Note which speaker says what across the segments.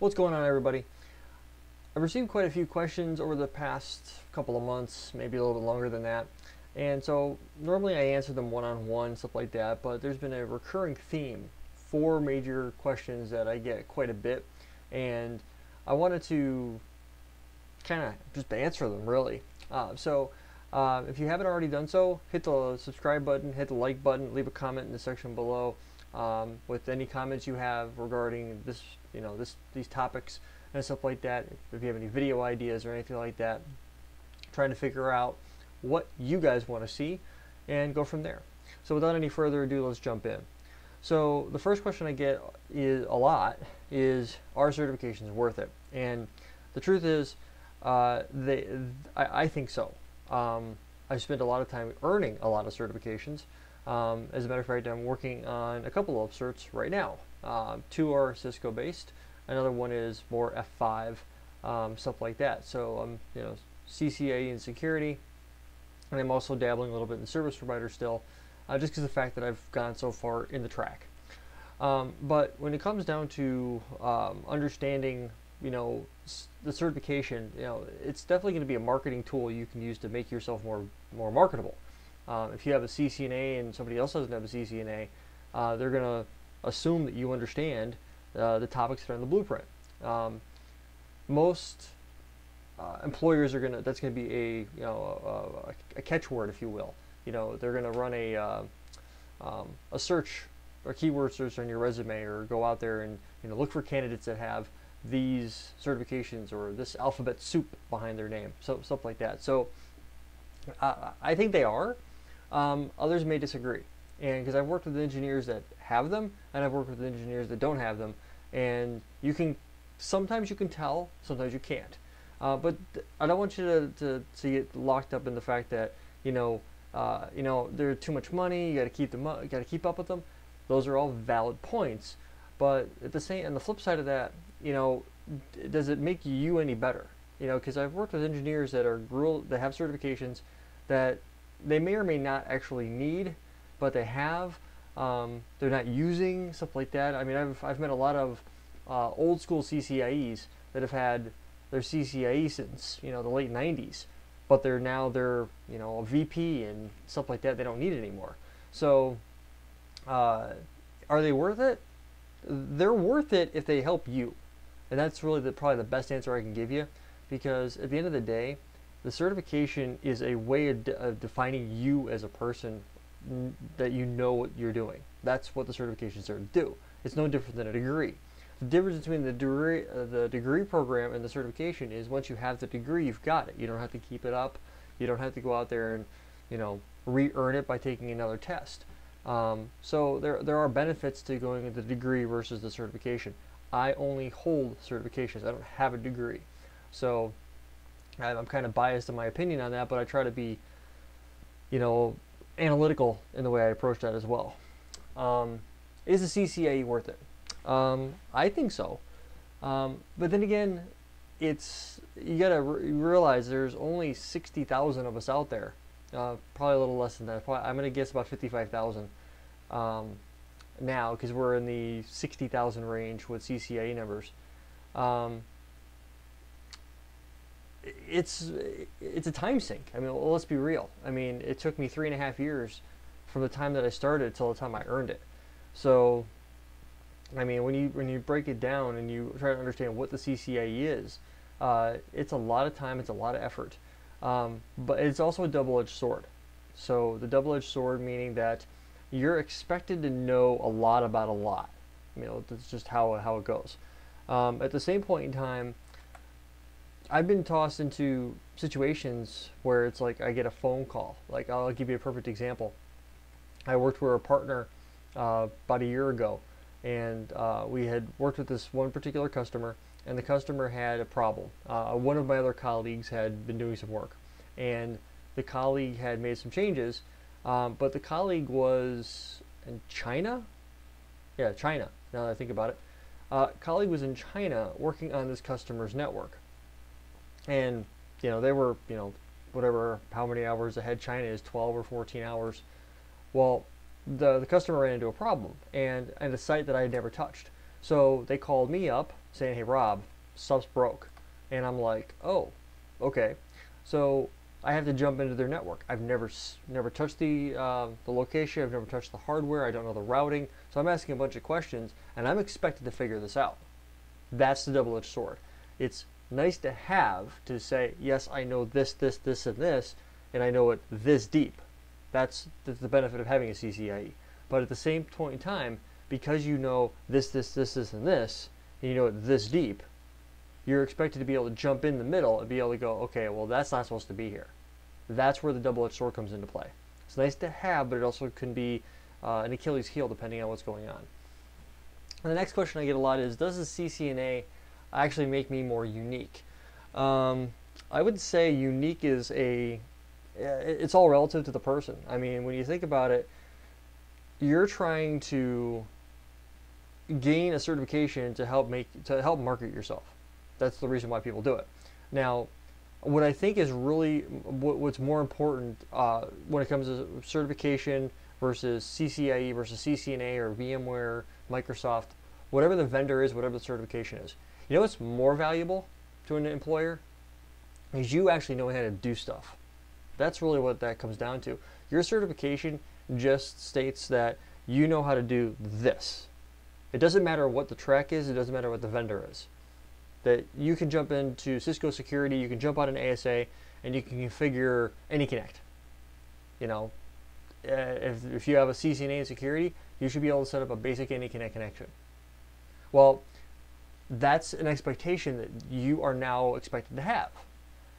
Speaker 1: What's going on, everybody? I've received quite a few questions over the past couple of months, maybe a little bit longer than that. And so normally I answer them one-on-one, stuff like that, but there's been a recurring theme, four major questions that I get quite a bit, and I wanted to kind of just answer them, really. If you haven't already done so, hit the subscribe button, hit the like button, leave a comment in the section below with any comments you have regarding this, these topics and stuff like that. If you have any video ideas or anything like that, trying to figure out what you guys want to see and go from there. So without any further ado, let's jump in. So the first question I get is a lot is, are certifications worth it? And the truth is, I think so. I've spent a lot of time earning a lot of certifications. As a matter of fact, I'm working on a couple of certs right now. Two are Cisco based. Another one is more F5, stuff like that. So CCA in security, and I'm also dabbling a little bit in service provider still, just because of the fact that I've gone so far in the track. But when it comes down to understanding, the certification, it's definitely going to be a marketing tool you can use to make yourself more marketable. If you have a CCNA and somebody else doesn't have a CCNA, they're going to assume that you understand the topics that are in the blueprint. Most employers are that's going to be a catchword, if you will. They're going to run a search or keyword search on your resume, or go out there and look for candidates that have these certifications or this alphabet soup behind their name, so stuff like that. So I think they are. Others may disagree, and because I've worked with engineers that have them, and I've worked with engineers that don't have them, and sometimes you can tell, sometimes you can't. But I don't want you to get locked up in the fact that they're too much money. You got to keep them up. You got to keep up with them. Those are all valid points. But on the flip side of that, does it make you any better? Because I've worked with engineers that that have certifications that they may or may not actually need, but they have. They're not using, stuff like that. I mean, I've met a lot of old school CCIEs that have had their CCIE since the late 90s, but they're a VP and stuff like that. They don't need it anymore. So are they worth it? They're worth it if they help you, and that's really probably the best answer I can give you, because at the end of the day, the certification is a way of defining you as a person, that you know what you're doing. That's what the certifications are to do. It's no different than a degree. The difference between the degree program and the certification is, once you have the degree, you've got it. You don't have to keep it up. You don't have to go out there and re-earn it by taking another test. So there are benefits to going with the degree versus the certification. I only hold certifications. I don't have a degree. So I'm kind of biased in my opinion on that, but I try to be analytical in the way I approach that as well. Is the CCA worth it? I think so. But then again, you gotta realize there's only 60,000 of us out there. Probably a little less than that. I'm gonna guess about 55,000 now, because we're in the 60,000 range with CCA numbers. It's a time sink. I mean, well, let's be real. I mean, it took me 3.5 years from the time that I started till the time I earned it. So, I mean, when you break it down and you try to understand what the CCA is, it's a lot of time, it's a lot of effort, but it's also a double-edged sword. So the double-edged sword meaning that you're expected to know a lot about a lot. That's just how it goes. At the same point in time, I've been tossed into situations where it's like I get a phone call. Like, I'll give you a perfect example. I worked for a partner about a year ago, and we had worked with this one particular customer, and the customer had a problem. One of my other colleagues had been doing some work, and the colleague had made some changes, but the colleague was in China? Yeah, China, now that I think about it. Colleague was in China working on this customer's network. And they were how many hours ahead China is, 12 or 14 hours. Well, the customer ran into a problem, and a site that I had never touched. So they called me up saying, "Hey Rob, stuff's broke," and I'm like, "Oh, okay." So I have to jump into their network. I've never touched the location. I've never touched the hardware. I don't know the routing. So I'm asking a bunch of questions, and I'm expected to figure this out. That's the double-edged sword. It's nice to have to say, yes, I know this, this, this, and this, and I know it this deep. That's the benefit of having a CCIE. But at the same point in time, because you know this, and this, and you know it this deep, you're expected to be able to jump in the middle and be able to go, okay, well, that's not supposed to be here. That's where the double-edged sword comes into play. It's nice to have, but it also can be an Achilles heel depending on what's going on. And the next question I get a lot is, does the CCNA actually make me more unique? I would say unique is it's all relative to the person. I mean, when you think about it, you're trying to gain a certification to help market yourself. That's the reason why people do it. Now, what I think is really what's more important when it comes to certification versus CCIE versus CCNA or VMware, Microsoft, whatever the vendor is, whatever the certification is. You know what's more valuable to an employer? Is you actually know how to do stuff. That's really what that comes down to. Your certification just states that you know how to do this. It doesn't matter what the track is, it doesn't matter what the vendor is. That you can jump into Cisco Security, you can jump on an ASA, and you can configure AnyConnect. You know, if you have a CCNA in security, you should be able to set up a basic AnyConnect connection. Well, that's an expectation that you are now expected to have.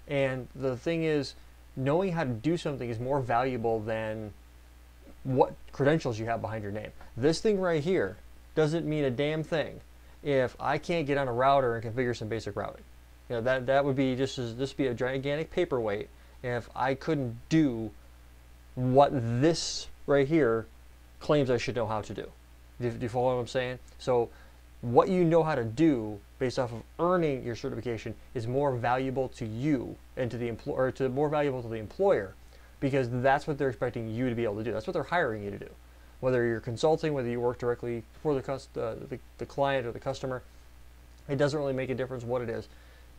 Speaker 1: And the thing is, knowing how to do something is more valuable than what credentials you have behind your name. This thing right here doesn't mean a damn thing if I can't get on a router and configure some basic routing. You know, that would be this be a gigantic paperweight if I couldn't do what this right here claims I should know how to do. Do you follow what I'm saying? So what you know how to do based off of earning your certification is more valuable to you and to the more valuable to the employer, because that's what they're expecting you to be able to do. That's what they're hiring you to do. Whether you're consulting, whether you work directly for the client or the customer, it doesn't really make a difference what it is.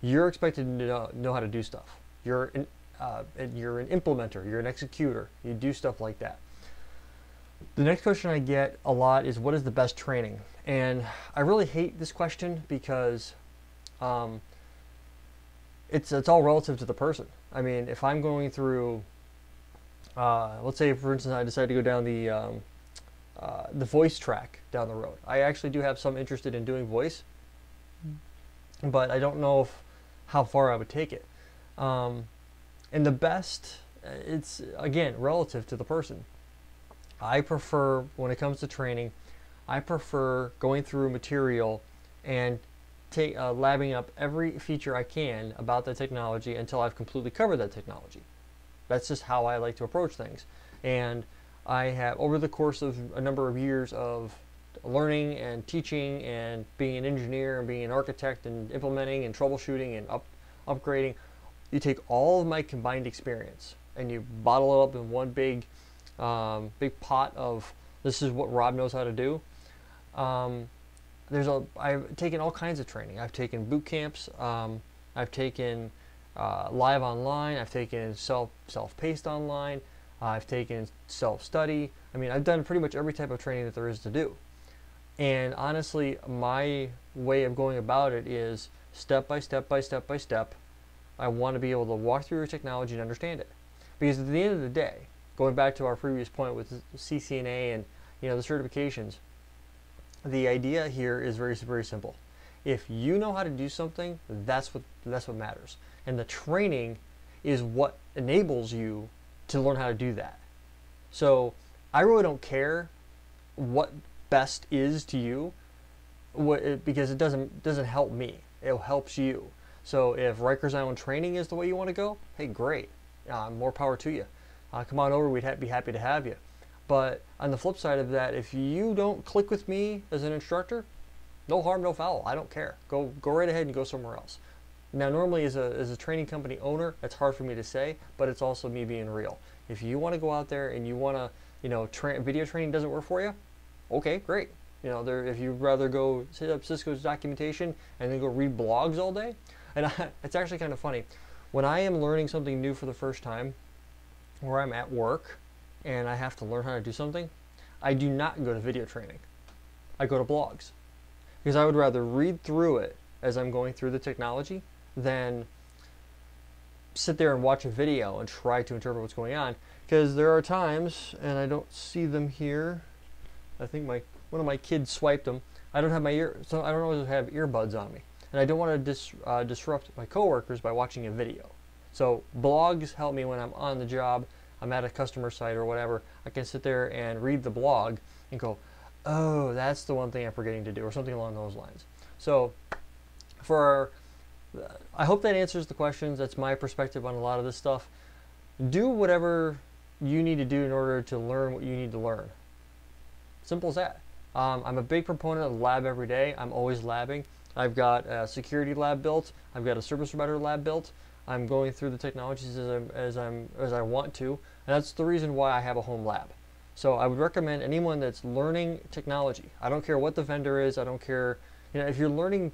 Speaker 1: You're expected to know how to do stuff. You're an implementer. You're an executor. You do stuff like that. The next question I get a lot is, what is the best training? And I really hate this question because it's all relative to the person. I mean, if I'm going through, let's say for instance I decide to go down the voice track down the road. I actually do have some interest in doing voice, but I don't know how far I would take it. And the best, it's again relative to the person. I prefer, when it comes to training, I prefer going through material and labbing up every feature I can about the technology until I've completely covered that technology. That's just how I like to approach things. And I have, over the course of a number of years of learning and teaching and being an engineer and being an architect and implementing and troubleshooting and upgrading, you take all of my combined experience and you bottle it up in one big pot of, this is what Rob knows how to do. I've taken all kinds of training. I've taken boot camps. I've taken live online. I've taken self-paced online. I've taken self-study. I mean, I've done pretty much every type of training that there is to do. And honestly, my way of going about it is step by step by step by step. I want to be able to walk through your technology and understand it. Because at the end of the day, going back to our previous point with CCNA and the certifications, the idea here is very, very simple. If you know how to do something, that's what matters. And the training is what enables you to learn how to do that. So I really don't care what best is to you, because it doesn't help me. It helps you. So if Rikers Island training is the way you want to go, hey, great. More power to you. Come on over. We'd be happy to have you. But on the flip side of that, if you don't click with me as an instructor, no harm, no foul. I don't care. Go right ahead and go somewhere else. Now, normally as a training company owner, that's hard for me to say, but it's also me being real. If you want to go out there and you want to, video training doesn't work for you, okay, great. You know, if you'd rather go set up Cisco's documentation and then go read blogs all day. And it's actually kind of funny. When I am learning something new for the first time, or I'm at work and I have to learn how to do something, I do not go to video training. I go to blogs. Because I would rather read through it as I'm going through the technology than sit there and watch a video and try to interpret what's going on. Because there are times, and I don't see them here, I think one of my kids swiped them. I don't always have earbuds on me, and I don't want to disrupt my coworkers by watching a video. So blogs help me when I'm on the job, I'm at a customer site or whatever. I can sit there and read the blog and go, oh, that's the one thing I'm forgetting to do, or something along those lines. So I hope that answers the questions. That's my perspective on a lot of this stuff. Do whatever you need to do in order to learn what you need to learn. Simple as that. I'm a big proponent of lab every day. I'm always labbing. I've got a security lab built. I've got a service provider lab built. I'm going through the technologies as I want to, and that's the reason why I have a home lab. So I would recommend anyone that's learning technology. I don't care what the vendor is. I don't care, if you're learning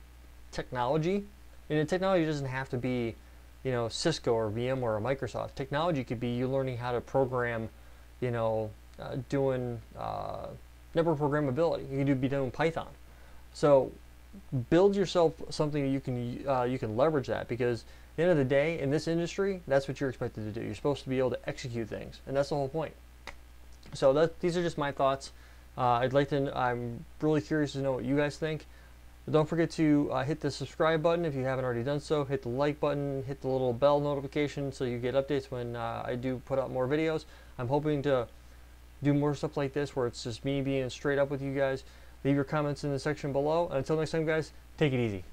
Speaker 1: technology. Technology doesn't have to be, Cisco or VMware or Microsoft. Technology could be you learning how to program, doing network programmability. You could be doing Python. So build yourself something that you can leverage that, because at the end of the day, in this industry, that's what you're expected to do. You're supposed to be able to execute things, and that's the whole point. So these are just my thoughts. I'm really curious to know what you guys think. Don't forget to hit the subscribe button if you haven't already done so. Hit the like button, hit the little bell notification so you get updates when I do put out more videos. I'm hoping to do more stuff like this where it's just me being straight up with you guys. Leave your comments in the section below. And until next time, guys, take it easy.